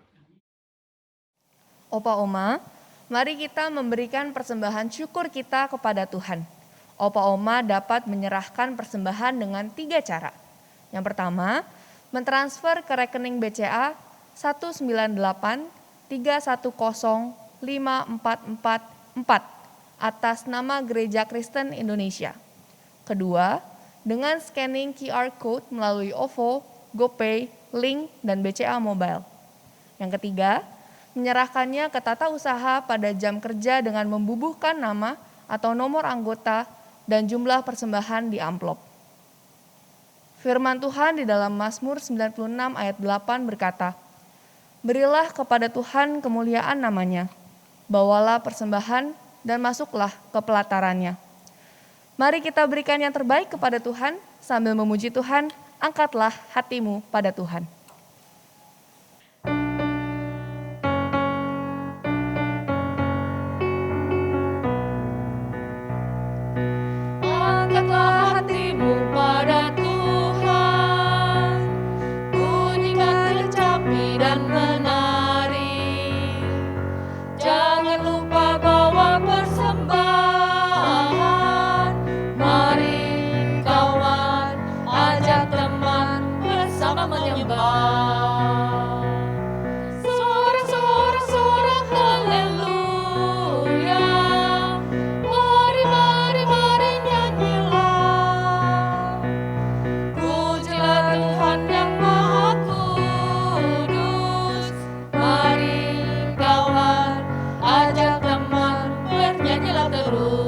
Opa Oma, mari kita memberikan persembahan syukur kita kepada Tuhan. Opa Oma dapat menyerahkan persembahan dengan 3 cara. Yang pertama, mentransfer ke rekening BCA 19831054444 atas nama Gereja Kristen Indonesia. Kedua, dengan scanning QR Code melalui OVO, GoPay, Link, dan BCA Mobile. Yang ketiga, menyerahkannya ke tata usaha pada jam kerja dengan membubuhkan nama atau nomor anggota dan jumlah persembahan di amplop. Firman Tuhan di dalam Mazmur 96 ayat 8 berkata, "Berilah kepada Tuhan kemuliaan namanya, bawalah persembahan dan masuklah ke pelatarannya." Mari kita berikan yang terbaik kepada Tuhan sambil memuji Tuhan, angkatlah hatimu pada Tuhan. Angkatlah hatimu pada Tuhan, bunyikan kecapi dan menari. Jangan lupa bawa persembahan. Mari kawan, ajak teman bersama menyembah. Sorak-sorak haleluya. Mari, mari, mari nyanyilah. Pujilah Tuhan yang Maha Kudus. Mari kawan, ajak teman bernyanyilah terus.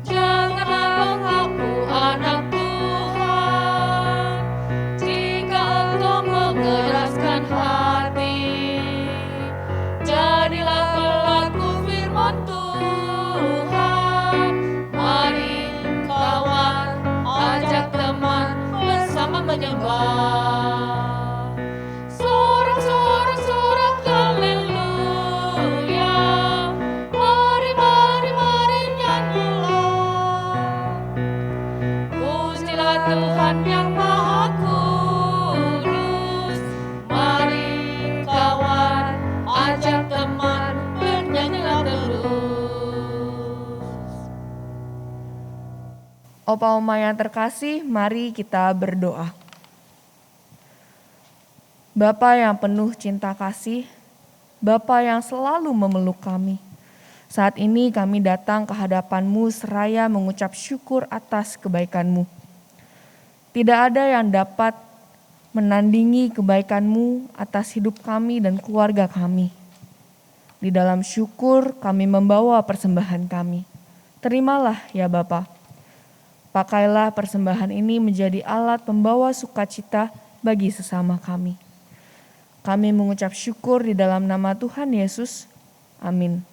Janganlah mengaku anak Tuhan jika engkau mengeraskan hati. Jadilah pelaku firman Tuhan. Mari kawan, ajak teman bersama menyembah. Sorak haleluya. Mari, mari, mari nyanyilah. Pujilah Tuhan yang Maha Kudus. Mari kawan, ajak teman bernyanyilah terus. Opa Oma yang terkasih, mari kita berdoa. Bapa yang penuh cinta kasih, Bapa yang selalu memeluk kami. Saat ini kami datang ke hadapan-Mu seraya mengucap syukur atas kebaikan-Mu. Tidak ada yang dapat menandingi kebaikan-Mu atas hidup kami dan keluarga kami. Di dalam syukur kami membawa persembahan kami. Terimalah ya Bapa. Pakailah persembahan ini menjadi alat pembawa sukacita bagi sesama kami. Kami mengucap syukur di dalam nama Tuhan Yesus. Amin.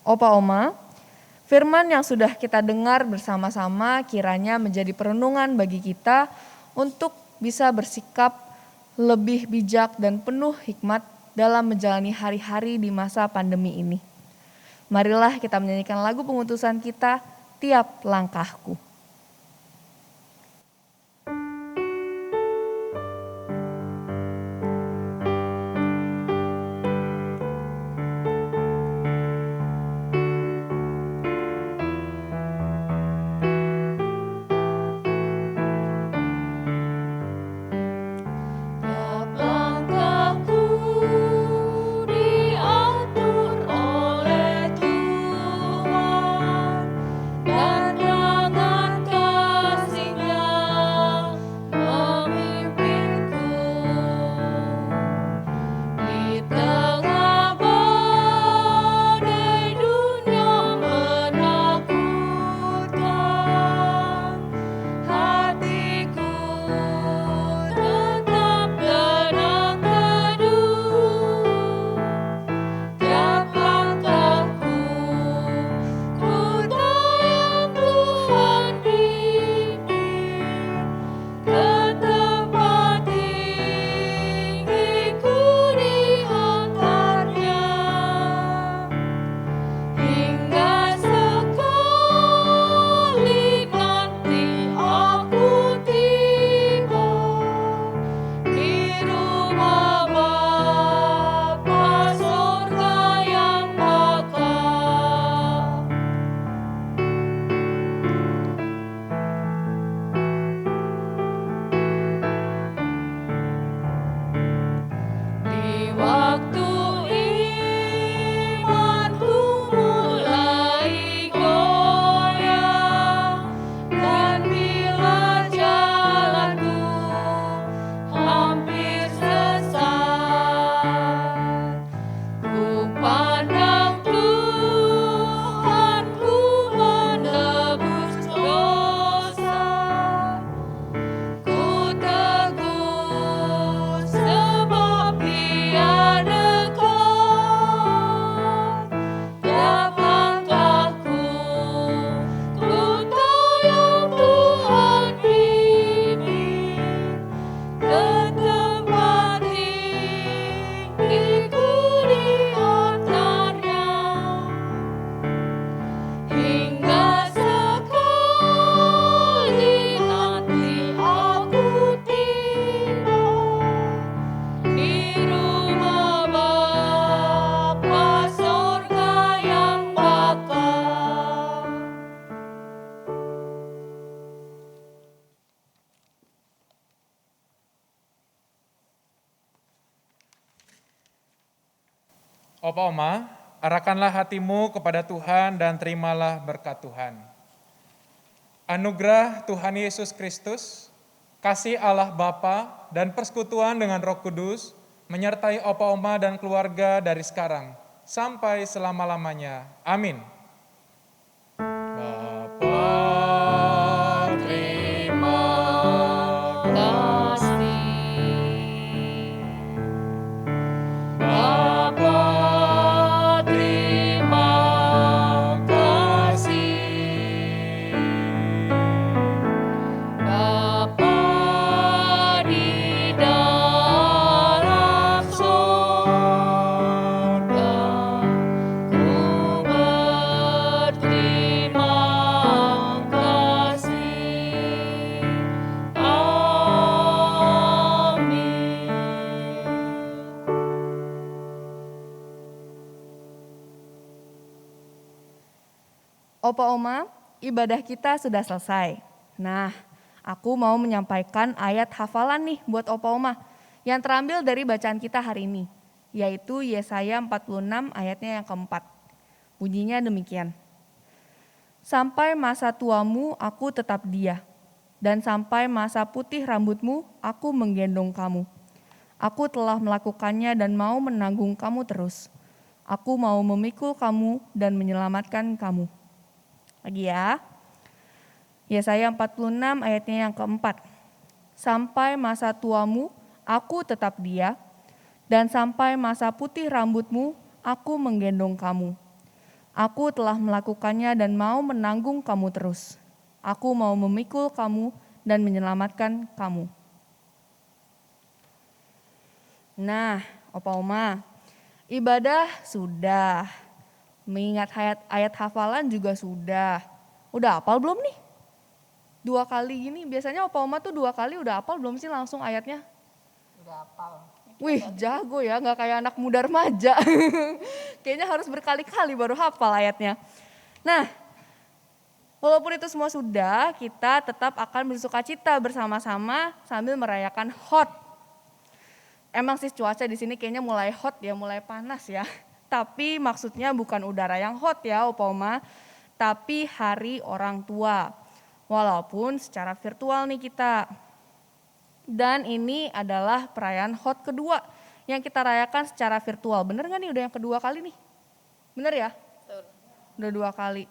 Opa Oma, firman yang sudah kita dengar bersama-sama kiranya menjadi perenungan bagi kita untuk bisa bersikap lebih bijak dan penuh hikmat dalam menjalani hari-hari di masa pandemi ini. Marilah kita menyanyikan lagu pengutusan kita, Tiap Langkahku. Tiap langkahku diatur oleh Tuhan, dan tangan Opa Oma, arahkanlah hatimu kepada Tuhan dan terimalah berkat Tuhan. Anugerah Tuhan Yesus Kristus, kasih Allah Bapa dan persekutuan dengan Roh Kudus menyertai Opa Oma dan keluarga dari sekarang sampai selama-lamanya. Amin. Bapa, terima kasih. Bapa, terima kasih. Bapa di dalam surga, ku berterima kasih. Amin. Opa Oma, ibadah kita sudah selesai. Nah, aku mau menyampaikan ayat hafalan nih buat Opa Oma yang terambil dari bacaan kita hari ini, yaitu Yesaya 46 ayatnya yang keempat. Bunyinya demikian. Sampai masa tuamu aku tetap dia, dan sampai masa putih rambutmu aku menggendong kamu. Aku telah melakukannya dan mau menanggung kamu terus. Aku mau memikul kamu dan menyelamatkan kamu. Lagi ya. Yesaya 46 ayatnya yang keempat. Sampai masa tuamu aku tetap dia, dan sampai masa putih rambutmu aku menggendong kamu. Aku telah melakukannya dan mau menanggung kamu terus. Aku mau memikul kamu dan menyelamatkan kamu. Nah, Opa Oma, ibadah sudah. Mengingat ayat hafalan juga sudah. Udah hafal belum nih? 2 kali gini, biasanya Opa Oma tuh 2 kali udah hafal belum sih langsung ayatnya? Udah hafal. Wih, jago ya, gak kayak anak muda remaja. Kayaknya harus berkali-kali baru hafal ayatnya. Nah, walaupun itu semua sudah, kita tetap akan bersukacita bersama-sama sambil merayakan HOT. Emang sih cuaca di sini kayaknya mulai hot ya, mulai panas ya. Tapi maksudnya bukan udara yang hot ya Opa Oma, tapi Hari Orang Tua. Walaupun secara virtual nih kita. Dan ini adalah perayaan HOT kedua yang kita rayakan secara virtual. Bener gak nih udah yang kedua kali nih? Bener ya? Udah 2 kali.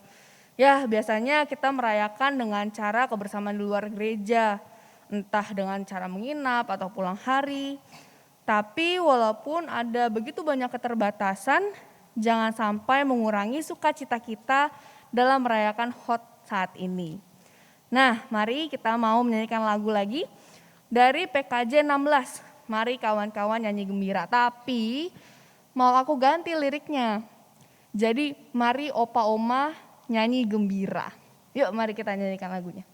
Ya biasanya kita merayakan dengan cara kebersamaan di luar gereja. Entah dengan cara menginap atau pulang hari. Tapi walaupun ada begitu banyak keterbatasan, jangan sampai mengurangi sukacita kita dalam merayakan HOT saat ini. Nah, mari kita mau menyanyikan lagu lagi dari PKJ 16. Mari kawan-kawan nyanyi gembira, tapi mau aku ganti liriknya. Jadi mari Opa Oma nyanyi gembira. Yuk mari kita nyanyikan lagunya.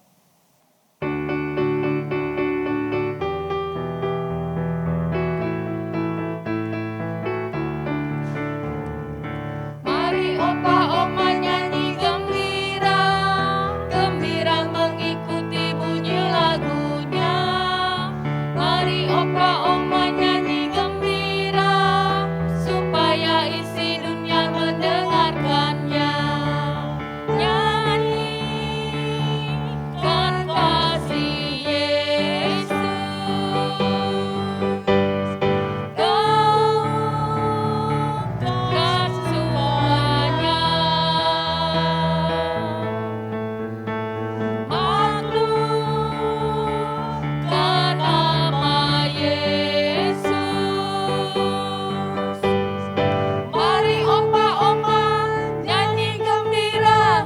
Mari Opa Oma nyanyi gembira, gembira mengikuti bunyi lagunya. Mari Opa Oma nyanyi gembira, supaya isi dunia mendengarkannya. Nyanyikan kasih Yesus, gaukan semuanya. Maklumkan nama Yesus. Mari Opa Oma nyanyi gembira,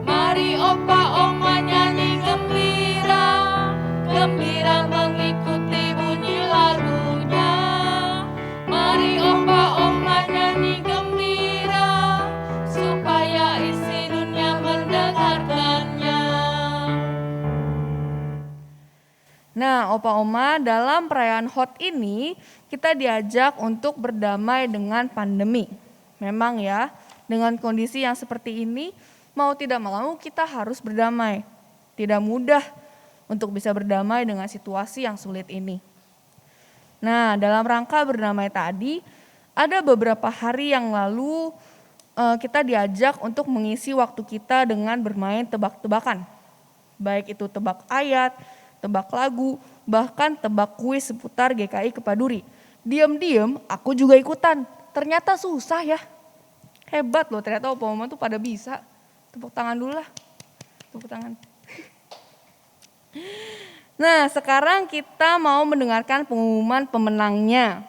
mari Opa Oma nyanyi gembira, gembira mengikuti bunyi lagunya. Mari Opa Oma nyanyi gembira, supaya isi dunia mendengarkannya. Nah, Opa Oma, dalam perayaan HOT ini kita diajak untuk berdamai dengan pandemi. Memang ya, dengan kondisi yang seperti ini, mau tidak mau kita harus berdamai. Tidak mudah untuk bisa berdamai dengan situasi yang sulit ini. Nah, dalam rangka berdamai tadi, ada beberapa hari yang lalu kita diajak untuk mengisi waktu kita dengan bermain tebak-tebakan. Baik itu tebak ayat, tebak lagu, bahkan tebak kuis seputar GKI Kepaduri. Diam-diam aku juga ikutan. Ternyata susah ya. Hebat loh, ternyata opa-oma tuh pada bisa. Tepuk tangan dulu lah. Tepuk tangan. Nah, sekarang kita mau mendengarkan pengumuman pemenangnya.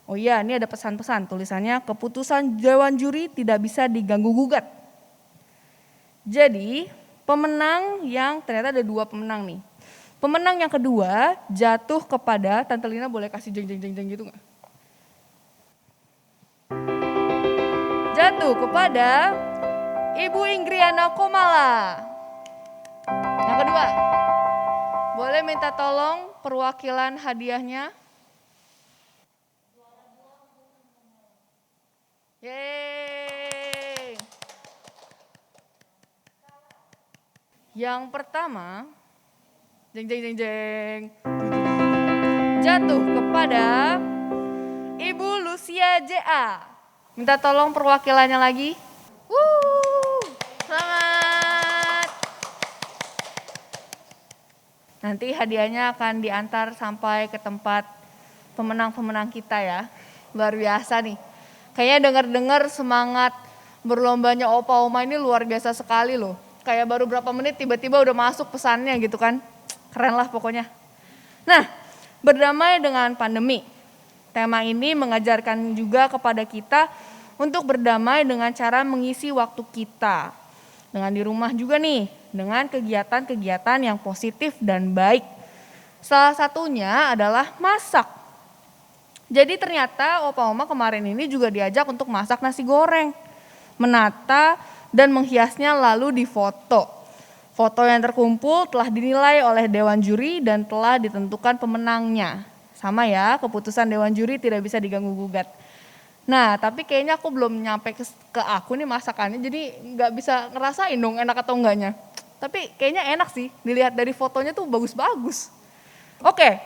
Oh iya, ini ada pesan-pesan, tulisannya keputusan Dewan Juri tidak bisa diganggu-gugat. Jadi, pemenang yang ternyata ada 2 pemenang nih. Pemenang yang kedua jatuh kepada, Tante Lina boleh kasih jeng-jeng-jeng gitu gak? Jatuh kepada Ibu Inggriana Komala. Yang kedua, boleh minta tolong perwakilan hadiahnya? Yeay. Yang pertama, jeng. Jatuh kepada Ibu Lucia JA. Minta tolong perwakilannya lagi. Selamat. Nanti hadiahnya akan diantar sampai ke tempat pemenang-pemenang kita ya. Luar biasa nih. Kayaknya dengar-dengar semangat berlombanya opa oma ini luar biasa sekali loh. Kayak baru berapa menit tiba-tiba udah masuk pesannya gitu kan. Keren lah pokoknya. Nah, berdamai dengan pandemi. Tema ini mengajarkan juga kepada kita untuk berdamai dengan cara mengisi waktu kita. Dengan di rumah juga nih, dengan kegiatan-kegiatan yang positif dan baik. Salah satunya adalah masak. Jadi ternyata opa oma kemarin ini juga diajak untuk masak nasi goreng. Menata dan menghiasnya lalu difoto. Foto yang terkumpul telah dinilai oleh Dewan Juri dan telah ditentukan pemenangnya. Sama ya, keputusan Dewan Juri tidak bisa diganggu-gugat. Nah, tapi kayaknya aku belum nyampe ke aku nih masakannya, jadi nggak bisa ngerasain dong enak atau enggaknya. Tapi kayaknya enak sih, dilihat dari fotonya tuh bagus-bagus. Oke,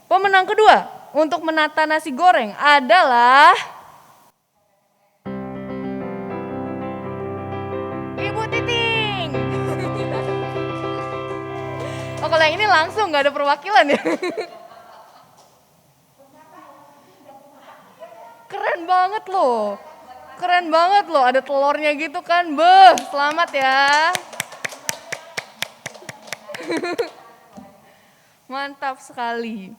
pemenang kedua untuk menata nasi goreng adalah Ibu Titing. Oh, kalau yang ini langsung nggak ada perwakilan ya. Keren banget loh. Keren banget loh, ada telurnya gitu kan. Beuh, selamat ya. Mantap sekali.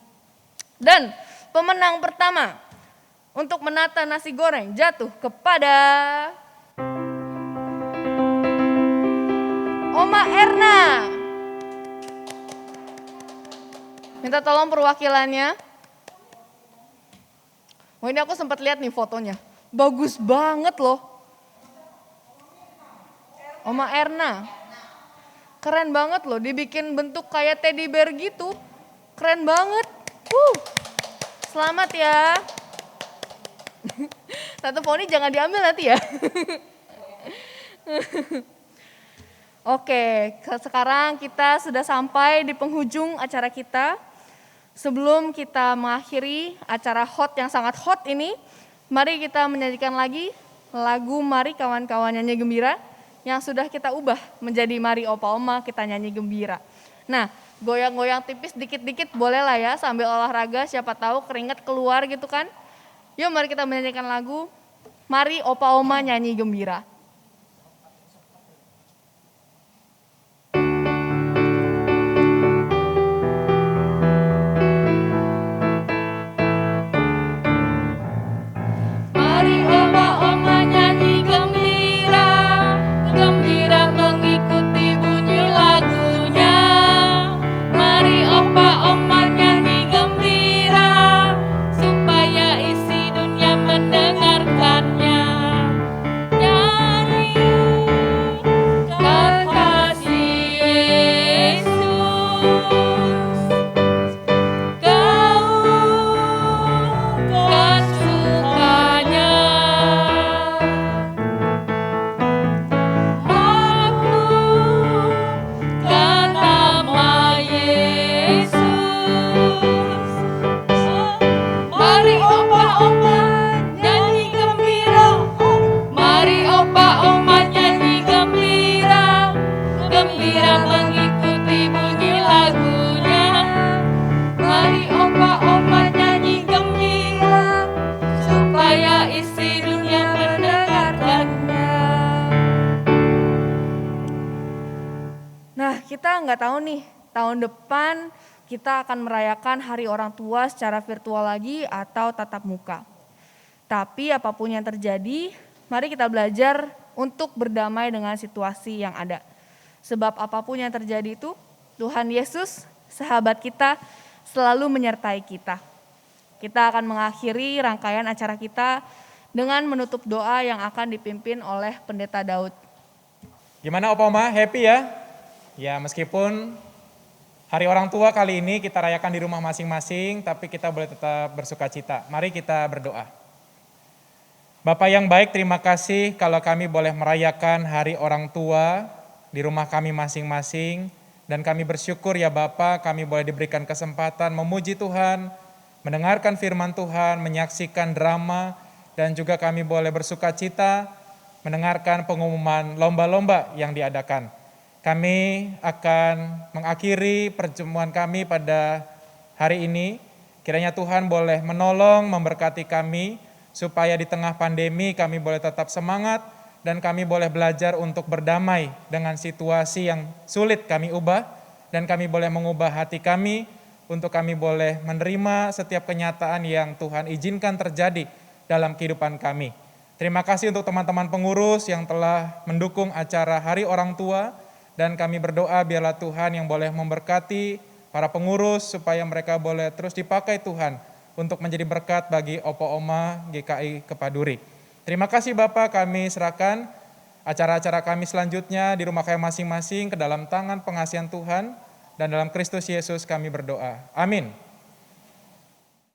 Dan pemenang pertama untuk menata nasi goreng jatuh kepada Oma Erna. Minta tolong perwakilannya. Oh, ini aku sempat lihat nih fotonya. Bagus banget loh. Oma Erna. Keren banget loh, dibikin bentuk kayak teddy bear gitu. Keren banget. Selamat ya. Tante Poni jangan diambil nanti ya. Oke, sekarang kita sudah sampai di penghujung acara kita. Sebelum kita mengakhiri acara hot yang sangat hot ini, mari kita menyanyikan lagi lagu Mari Kawan-Kawan Nyanyi Gembira yang sudah kita ubah menjadi Mari Opa Oma Kita Nyanyi Gembira. Nah, goyang-goyang tipis dikit-dikit boleh lah ya sambil olahraga, siapa tahu keringat keluar gitu kan. Yuk mari kita menyanyikan lagu Mari Opa Oma Nyanyi Gembira. Mari oma-oma nyanyi gembira, gembira mengikuti bunyi lagunya. Mari opa-oma nyanyi gembira, supaya isi dunia mendengarkannya. Nyanyi nggak tahu nih, tahun depan kita akan merayakan Hari Orang Tua secara virtual lagi atau tatap muka. Tapi apapun yang terjadi, mari kita belajar untuk berdamai dengan situasi yang ada. Sebab apapun yang terjadi itu, Tuhan Yesus, sahabat kita, selalu menyertai kita. Kita akan mengakhiri rangkaian acara kita dengan menutup doa yang akan dipimpin oleh Pendeta Daud. Gimana Opa Oma, happy ya? Ya meskipun Hari Orang Tua kali ini kita rayakan di rumah masing-masing, tapi kita boleh tetap bersuka cita. Mari kita berdoa. Bapak yang baik, terima kasih kalau kami boleh merayakan Hari Orang Tua di rumah kami masing-masing. Dan kami bersyukur ya Bapak, kami boleh diberikan kesempatan memuji Tuhan, mendengarkan firman Tuhan, menyaksikan drama, dan juga kami boleh bersuka cita mendengarkan pengumuman lomba-lomba yang diadakan. Kami akan mengakhiri pertemuan kami pada hari ini. Kiranya Tuhan boleh menolong, memberkati kami, supaya di tengah pandemi kami boleh tetap semangat, dan kami boleh belajar untuk berdamai dengan situasi yang sulit kami ubah, dan kami boleh mengubah hati kami, untuk kami boleh menerima setiap kenyataan yang Tuhan izinkan terjadi dalam kehidupan kami. Terima kasih untuk teman-teman pengurus yang telah mendukung acara Hari Orang Tua, dan kami berdoa biarlah Tuhan yang boleh memberkati para pengurus supaya mereka boleh terus dipakai Tuhan untuk menjadi berkat bagi Opa Oma GKI Kepaduri. Terima kasih Bapak, kami serahkan acara-acara kami selanjutnya di rumah kami masing-masing ke dalam tangan pengasihan Tuhan, dan dalam Kristus Yesus kami berdoa. Amin.